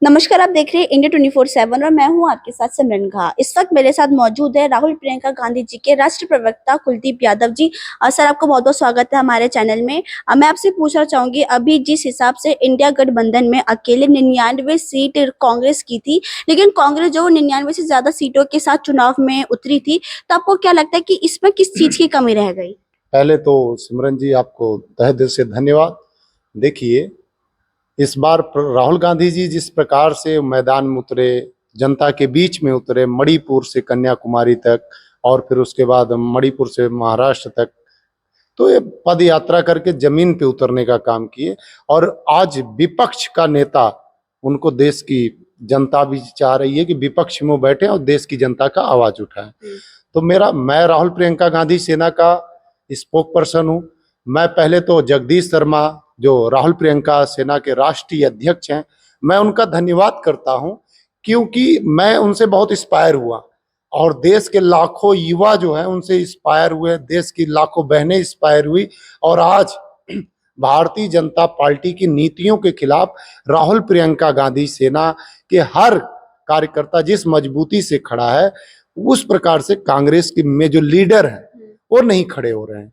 नमस्कार, आप देख रहे हैं इंडिया 24/7 और मैं हूं आपके साथ सिमरन घा। इस वक्त मेरे साथ मौजूद है राहुल प्रियंका गांधी जी के राष्ट्रीय प्रवक्ता कुलदीप यादव जी। सर, आपको बहुत बहुत स्वागत है हमारे चैनल में। मैं आपसे पूछना चाहूंगी, अभी जिस हिसाब से इंडिया गठबंधन में अकेले 99 सीट कांग्रेस की थी, लेकिन कांग्रेस जो 99 से ज्यादा सीटों के साथ चुनाव में उतरी थी, तो आपको क्या लगता है कि इसमें किस चीज की कमी रह गई? पहले तो सिमरन जी आपको तहे दिल से धन्यवाद। देखिए, इस बार राहुल गांधी जी जिस प्रकार से मैदान में उतरे, जनता के बीच में उतरे, मणिपुर से कन्याकुमारी तक और फिर उसके बाद मणिपुर से महाराष्ट्र तक, तो ये पद यात्रा करके जमीन पे उतरने का काम किए। और आज विपक्ष का नेता, उनको देश की जनता भी चाह रही है कि विपक्ष में बैठे और देश की जनता का आवाज उठाएं। तो मैं राहुल प्रियंका गांधी सेना का स्पोक पर्सन हूँ। मैं पहले तो जगदीश शर्मा, जो राहुल प्रियंका सेना के राष्ट्रीय अध्यक्ष हैं, मैं उनका धन्यवाद करता हूं, क्योंकि मैं उनसे बहुत इंस्पायर हुआ और देश के लाखों युवा जो हैं उनसे इंस्पायर हुए, देश की लाखों बहनें इंस्पायर हुई। और आज भारतीय जनता पार्टी की नीतियों के खिलाफ राहुल प्रियंका गांधी सेना के हर कार्यकर्ता जिस मजबूती से खड़ा है, उस प्रकार से कांग्रेस के में जो लीडर हैं वो नहीं खड़े हो रहे हैं।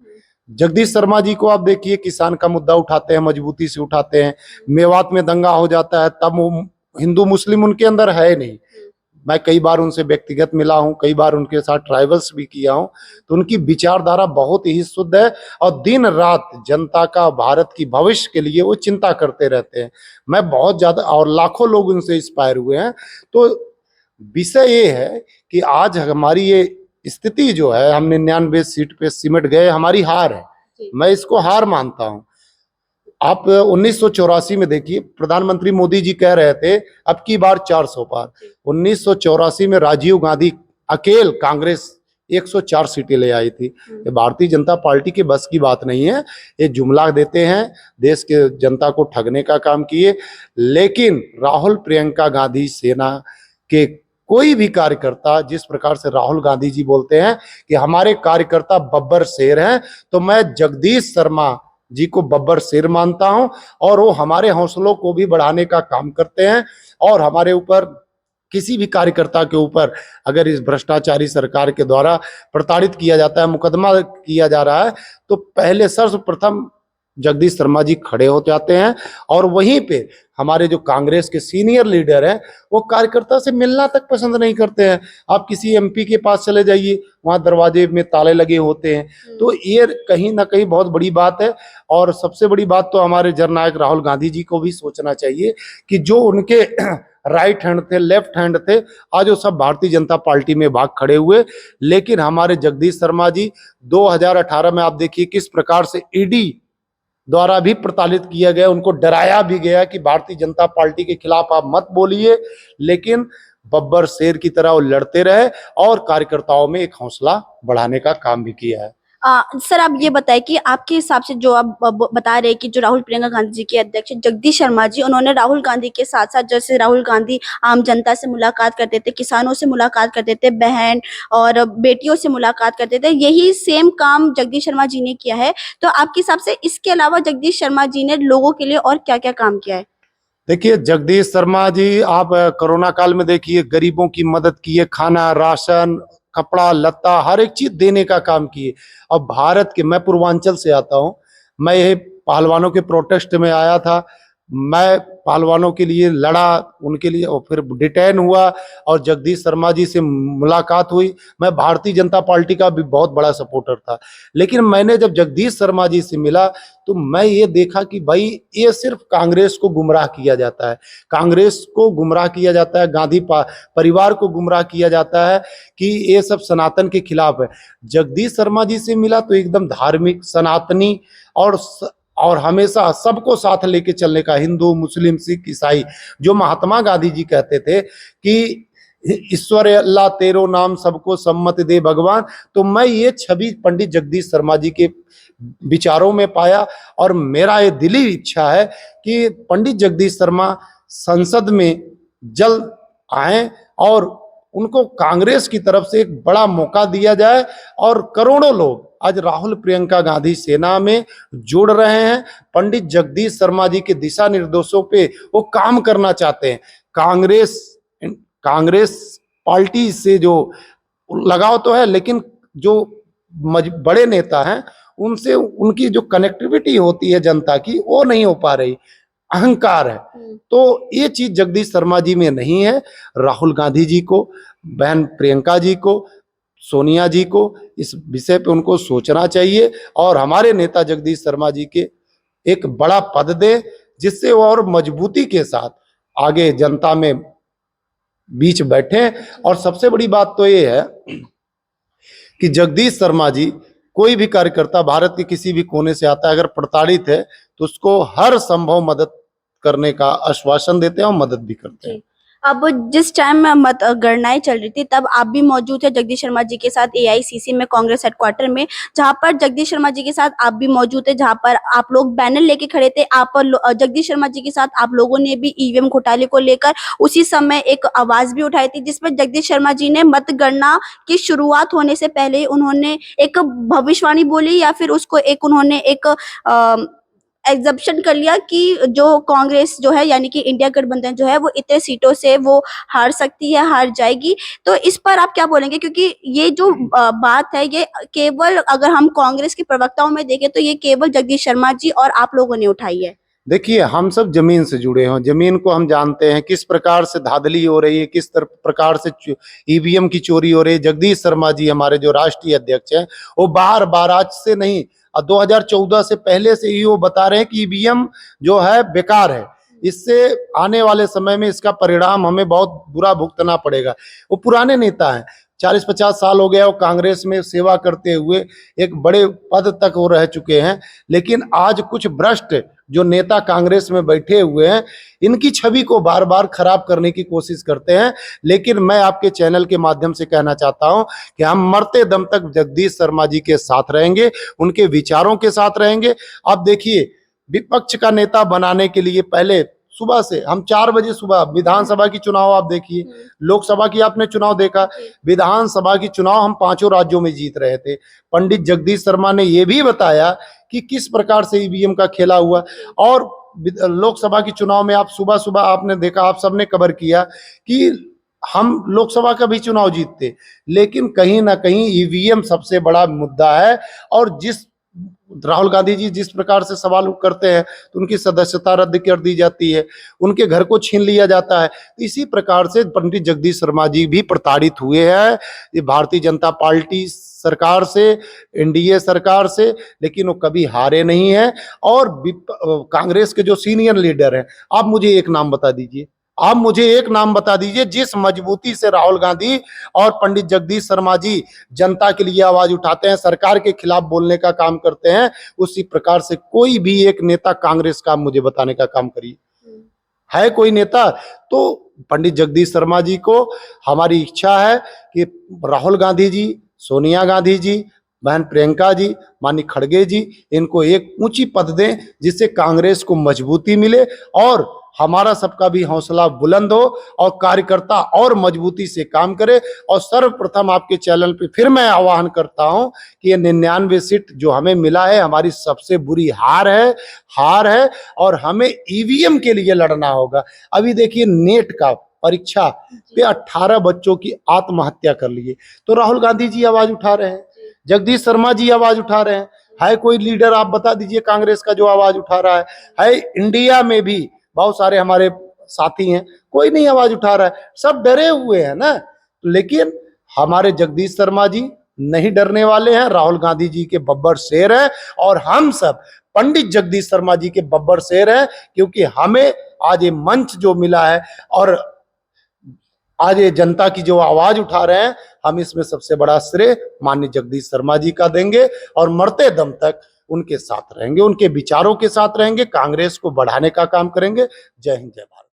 जगदीश शर्मा जी को आप देखिए, किसान का मुद्दा उठाते हैं, मजबूती से उठाते हैं। मेवात में दंगा हो जाता है तब वो हिंदू मुस्लिम उनके अंदर है नहीं। मैं कई बार उनसे व्यक्तिगत मिला हूं, कई बार उनके साथ ट्राइवल्स भी किया हूं, तो उनकी विचारधारा बहुत ही शुद्ध है और दिन रात जनता का, भारत की भविष्य के लिए वो चिंता करते रहते हैं। मैं बहुत ज्यादा, और लाखों लोग उनसे इंस्पायर हुए हैं। तो विषय ये है कि आज हमारी ये स्थिति जो है, हम 99 सीट पे सिमट गए, हमारी हार है। मैं इसको हार मानता हूं। आप 1984 में देखिए, प्रधानमंत्री मोदी जी कह रहे थे अब की बार 400 पार। 1984 में राजीव गांधी अकेल कांग्रेस 104 सीटें ले आई थी। ये भारतीय जनता पार्टी के बस की बात नहीं है। ये जुमला देते हैं, देश के जनता को ठगने का काम किए। लेकिन राहुल प्रियंका गांधी सेना के कोई भी कार्यकर्ता, जिस प्रकार से राहुल गांधी जी बोलते हैं कि हमारे कार्यकर्ता बब्बर शेर हैं, तो मैं जगदीश शर्मा जी को बब्बर शेर मानता हूं। और वो हमारे हौसलों को भी बढ़ाने का काम करते हैं। और हमारे ऊपर, किसी भी कार्यकर्ता के ऊपर अगर इस भ्रष्टाचारी सरकार के द्वारा प्रताड़ित किया जाता है, मुकदमा किया जा रहा है, तो पहले सर्वप्रथम जगदीश शर्मा जी खड़े हो जाते हैं। और वहीं पे हमारे जो कांग्रेस के सीनियर लीडर हैं, वो कार्यकर्ता से मिलना तक पसंद नहीं करते हैं। आप किसी एमपी के पास चले जाइए, वहां दरवाजे में ताले लगे होते हैं। तो ये कहीं ना कहीं बहुत बड़ी बात है। और सबसे बड़ी बात तो हमारे जननायक राहुल गांधी जी को भी सोचना चाहिए कि जो उनके राइट हैंड थे, लेफ्ट हैंड थे, आज वो सब भारतीय जनता पार्टी में भाग खड़े हुए। लेकिन हमारे जगदीश शर्मा जी 2018 में आप देखिए किस प्रकार से ईडी द्वारा भी प्रताड़ित किया गया, उनको डराया भी गया कि भारतीय जनता पार्टी के खिलाफ आप मत बोलिए। लेकिन बब्बर शेर की तरह वो लड़ते रहे और कार्यकर्ताओं में एक हौसला बढ़ाने का काम भी किया है। सर, आप ये बताएं कि आपके हिसाब से जो आप बता रहे हैं कि जो राहुल प्रियंका गांधी जी के अध्यक्ष जगदीश शर्मा जी, उन्होंने राहुल गांधी के साथ साथ, जैसे राहुल गांधी आम जनता से मुलाकात करते थे, किसानों से मुलाकात करते थे, बहन और बेटियों से मुलाकात करते थे, यही सेम काम जगदीश शर्मा जी ने किया है। तो आपके हिसाब से इसके अलावा जगदीश शर्मा जी ने लोगों के लिए और क्या क्या काम किया है? देखिए, जगदीश शर्मा जी, आप कोरोना काल में देखिए, गरीबों की मदद किए, खाना, राशन, कपड़ा लत्ता, हर एक चीज देने का काम किए। और भारत के, मैं पूर्वांचल से आता हूँ, मैं ये पहलवानों के प्रोटेस्ट में आया था, मैं पहलवानों के लिए लड़ा, उनके लिए, और फिर डिटेन हुआ और जगदीश शर्मा जी से मुलाकात हुई। मैं भारतीय जनता पार्टी का भी बहुत बड़ा सपोर्टर था। लेकिन मैंने जब जगदीश शर्मा जी से मिला तो मैं ये देखा कि भाई, ये सिर्फ कांग्रेस को गुमराह किया जाता है, कांग्रेस को गुमराह किया जाता है, गांधी परिवार को गुमराह किया जाता है कि ये सब सनातन के खिलाफ है। जगदीश शर्मा जी से मिला तो एकदम धार्मिक, सनातनी और हमेशा सबको साथ लेके चलने का, हिंदू, मुस्लिम, सिख, ईसाई, जो महात्मा गांधी जी कहते थे कि ईश्वर अल्लाह तेरो नाम सबको सम्मत दे भगवान। तो मैं ये छवि पंडित जगदीश शर्मा जी के विचारों में पाया। और मेरा ये दिली इच्छा है कि पंडित जगदीश शर्मा संसद में जल्द आए और उनको कांग्रेस की तरफ से एक बड़ा मौका दिया जाए। और करोड़ों लोग आज राहुल प्रियंका गांधी सेना में जुड़ रहे हैं, पंडित जगदीश शर्मा जी के दिशा निर्देशों पे वो काम करना चाहते हैं। कांग्रेस कांग्रेस पार्टी से जो लगाव तो है, लेकिन जो बड़े नेता हैं उनसे उनकी जो कनेक्टिविटी होती है जनता की वो नहीं हो पा रही, अहंकार है। तो ये चीज जगदीश शर्मा जी में नहीं है। राहुल गांधी जी को, बहन प्रियंका जी को, सोनिया जी को इस विषय पे उनको सोचना चाहिए और हमारे नेता जगदीश शर्मा जी के एक बड़ा पद दे, जिससे वो और मजबूती के साथ आगे जनता में बीच बैठे। और सबसे बड़ी बात तो ये है कि जगदीश शर्मा जी, कोई भी कार्यकर्ता भारत के किसी भी कोने से आता है, अगर प्रताड़ित है तो उसको हर संभव मदद करने का आश्वासन देते हैं और मदद भी करते हैं। अब जिस टाइम मतगणनाएं चल रही थी तब आप भी मौजूद थे जगदीश शर्मा जी के साथ एआईसीसी में, कांग्रेस हेडक्वार्टर में, जहां पर जगदीश शर्मा जी के साथ आप भी मौजूद थे, जहां पर आप लोग बैनर लेके खड़े थे। जगदीश शर्मा जी के साथ आप लोगों ने भी ईवीएम घोटाले को लेकर उसी समय एक आवाज भी उठाई थी, जिसमें जगदीश शर्मा जी ने मतगणना की शुरुआत होने से पहले उन्होंने एक भविष्यवाणी बोली, या फिर उसको एक उन्होंने एक एग्जम्पशन कर लिया कि जो कांग्रेस जो है, यानी कि इंडिया गठबंधन जो है, वो इतने सीटों से वो हार सकती है, हार जाएगी। तो इस पर आप क्या बोलेंगे? क्योंकि ये जो बात है, ये केवल अगर हम कांग्रेस के प्रवक्ताओं में देखें तो ये केवल जगदीश शर्मा जी और आप लोगों ने उठाई है। देखिए, हम सब जमीन से जुड़े हैं, जमीन को हम जानते हैं किस प्रकार से धांधली हो रही है, किस प्रकार से ईवीएम की चोरी हो रही है। जगदीश शर्मा जी हमारे जो राष्ट्रीय अध्यक्ष हैं, वो बार बार, आज से नहीं, 2014 से पहले से ही वो बता रहे हैं कि ईवीएम जो है बेकार है, इससे आने वाले समय में इसका परिणाम हमें बहुत बुरा भुगतना पड़ेगा। वो पुराने नेता हैं, 40-50 साल हो गया वो कांग्रेस में सेवा करते हुए एक बड़े पद तक वो रह चुके हैं, लेकिन आज कुछ भ्रष्ट जो नेता कांग्रेस में बैठे हुए हैं, इनकी छवि को बार बार खराब करने की कोशिश करते हैं। लेकिन मैं आपके चैनल के माध्यम से कहना चाहता हूं कि हम मरते दम तक जगदीश शर्मा जी के साथ रहेंगे, उनके विचारों के साथ रहेंगे। आप देखिए, विपक्ष का नेता बनाने के लिए पहले सुबह से हम 4 बजे सुबह, विधानसभा की चुनाव आप देखिए, लोकसभा की आपने चुनाव देखा, विधानसभा की चुनाव हम 5 राज्यों में जीत रहे थे। पंडित जगदीश शर्मा ने यह भी बताया कि किस प्रकार से ईवीएम का खेला हुआ। और लोकसभा की चुनाव में आप सुबह सुबह आपने देखा, आप सबने कवर किया कि हम लोकसभा का भी चुनाव जीतते, लेकिन कहीं ना कहीं ईवीएम सबसे बड़ा मुद्दा है। और जिस राहुल गांधी जी जिस प्रकार से सवाल करते हैं तो उनकी सदस्यता रद्द कर दी जाती है, उनके घर को छीन लिया जाता है। इसी प्रकार से पंडित जगदीश शर्मा जी भी प्रताड़ित हुए हैं, ये भारतीय जनता पार्टी सरकार से, एनडीए सरकार से, लेकिन वो कभी हारे नहीं है। और कांग्रेस के जो सीनियर लीडर हैं, आप मुझे एक नाम बता दीजिए, आप मुझे एक नाम बता दीजिए जिस मजबूती से राहुल गांधी और पंडित जगदीश शर्मा जी जनता के लिए आवाज उठाते हैं, सरकार के खिलाफ बोलने का काम करते हैं, उसी प्रकार से कोई भी एक नेता कांग्रेस का मुझे बताने का काम करिए, है कोई नेता? तो पंडित जगदीश शर्मा जी को हमारी इच्छा है कि राहुल गांधी जी, सोनिया गांधी जी, बहन प्रियंका जी, माननीय खड़गे जी, इनको एक ऊंची पद दें जिससे कांग्रेस को मजबूती मिले और हमारा सबका भी हौसला बुलंद हो और कार्यकर्ता और मजबूती से काम करे। और सर्वप्रथम आपके चैनल पे फिर मैं आह्वान करता हूं कि ये 99 सीट जो हमें मिला है, हमारी सबसे बुरी हार है और हमें ईवीएम के लिए लड़ना होगा। अभी देखिए, नेट का परीक्षा पे 18 बच्चों की आत्महत्या कर लिए, तो राहुल गांधी जी आवाज उठा रहे हैं, जगदीश शर्मा जी आवाज उठा रहे हैं, है कोई लीडर आप बता दीजिए कांग्रेस का जो आवाज उठा रहा है? इंडिया में भी बहुत सारे हमारे साथी हैं, कोई नहीं आवाज उठा रहा है, सब डरे हुए हैं ना। लेकिन हमारे जगदीश शर्मा जी नहीं डरने वाले हैं, राहुल गांधी जी के बब्बर शेर हैं और हम सब पंडित जगदीश शर्मा जी के बब्बर शेर हैं, क्योंकि हमें आज ये मंच जो मिला है और आज ये जनता की जो आवाज उठा रहे हैं, हम इसमें सबसे बड़ा श्रेय माननीय जगदीश शर्मा जी का देंगे और मरते दम तक उनके साथ रहेंगे, उनके विचारों के साथ रहेंगे, कांग्रेस को बढ़ाने का काम करेंगे। जय हिंद, जय भारत।